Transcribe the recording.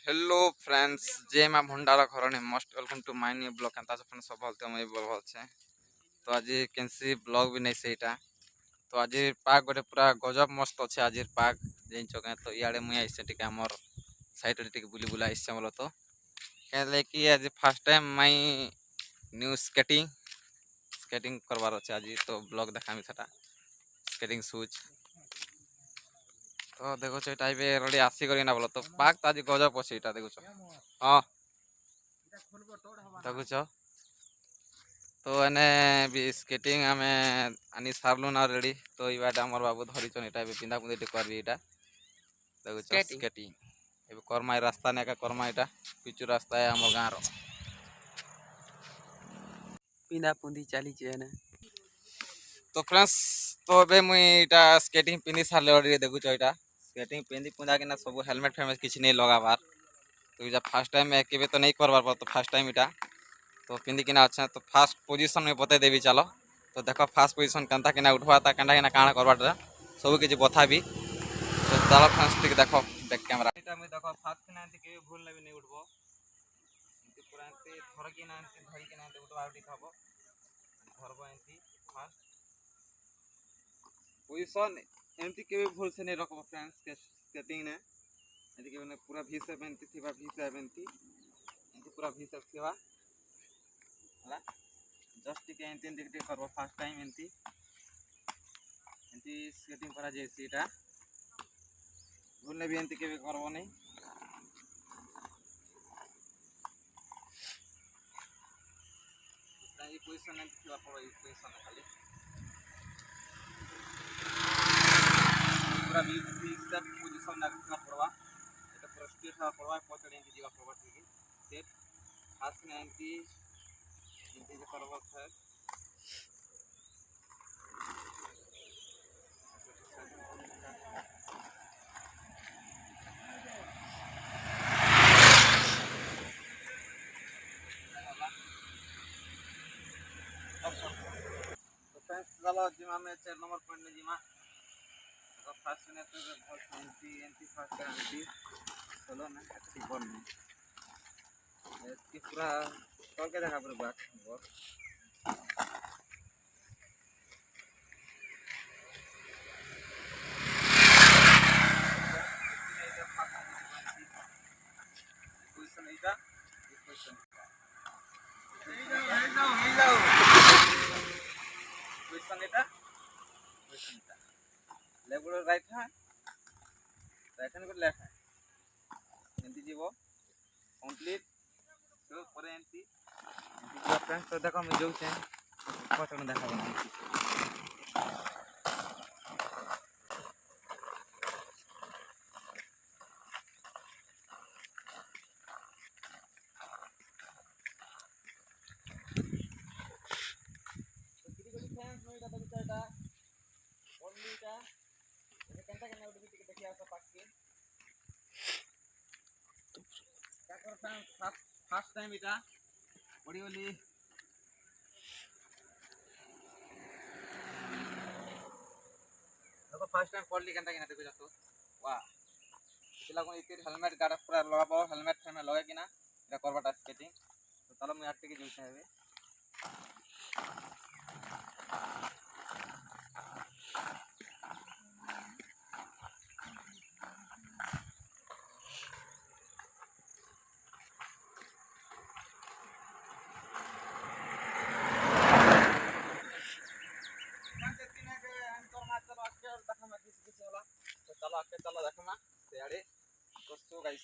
hello friends जे मैं भंडारा घरने most welcome to my new blog केनता अपन सब बोलते मैं बोल बोलछे तो आज कैंसी ब्लॉग भी नहीं सेटा तो आज पाग गोटे पूरा गजब मस्त अच्छे आज पाग जेन चके तो इयाडे मुई आइसे टिके हमर साइड रे टिके बुली बुला आइसे बोलो तो कहले कि आज first time my new skating skating करवार अच्छे आज तो ब्लॉग देखामी सेटा स्केटिंग शूज तो देखो एटा एबे रेडी आसी करी ना बोलो तो पाग तो आज गजब अच्छे एटा देखो हाँ देखुच तो एने भी स्केटिंग आम आनी सारू ना रेडी तो ये आम बाबू धरीचन ये पिंधा पुंधि करबी यहाँ देखुच स्केटिंग ए कर्मा रास्ता ने कर्मा यहाँ पिचु रास्ता है आम गाँव पिंधा पुंधी चली तो फ्रेंड्स तो ए मुझा स्केटिंग पिंधि सारे अलरेडी देखुच यहाँ स्केटिंग पिंधि पुंधा कि सब हेलमेट फेलमेट किसी नहीं लगाबार तो ये फास्ट टाइम के तो नहीं करवार तो फास्ट टाइम यहाँ तो पिंधिकिना अच्छा तो फास्ट पोजिशन में बता देवी चलो तो देख फास्ट पोजिशन केनता कि उठवा केनता कि काण करवा सब किसी बता भी तो चलो फ्रेंड्स टिक देख बैक कैमरा देख फास्ट कि भूल नहीं उठब पूरा थरक धरिक उठवा हम धरब एमती फास्ट पोजिशन एमती के भूल से नहीं रखब फ्रेंड्स स्केटिंग ने एमती पूरा भी सेप एमती थी भी सेप एमती पूरा भी सेप थी जस्ट टिके एमती एमती करब फास्ट टाइम एमती एमती स्केटिंग करा जायसी एटा भूलने भी एमती के करब नहीं ये पोजीशन एमती थिबा पड़ो ये पोजीशन खाली पूरा भी सब पोजीशन ना रखना पड़वा एटा पूरा स्ट्रेट हवा पड़वा पचड़ी एमती जीवा पड़वा ठीक सेट हाथ में एमती एमती जे करब फिर चलो जिमा में 4 नंबर पॉइंट में जिमा तो फास्ट में तो बहुत एंटी एंटी फास्ट एंटी चलो ना ठीक बोल नहीं इसकी पूरा तो क्या देखा पूरा बात बहुत पोजीशन इटा पोजीशन पोजीशन इटा लेफ्ट और राइट है राइट हैंड को लेफ्ट है एंती जीवो कंप्लीट तो पर एंती एंती फ्रेंड्स तो देखो मैं जो छे फोटो में देखा बना फ्रेंड्स मैं देखो चाटा ओनली टा ये केनता केना उठी टिके देखिया सब पाके क्या कर फ्रेंड्स फर्स्ट टाइम इटा बड़ी वाली देखो फर्स्ट टाइम पड़ली केनता केना देखो तो वाह पिला को इतिर हेलमेट गार्ड पूरा लगाबो हेलमेट फ्रेम लगे किना एटा करबाटा स्केटिंग तो चलो मैं आटे के जोइसे हेबे चलो आके चलो देखो ना सियाड़े दोस्तों गाइस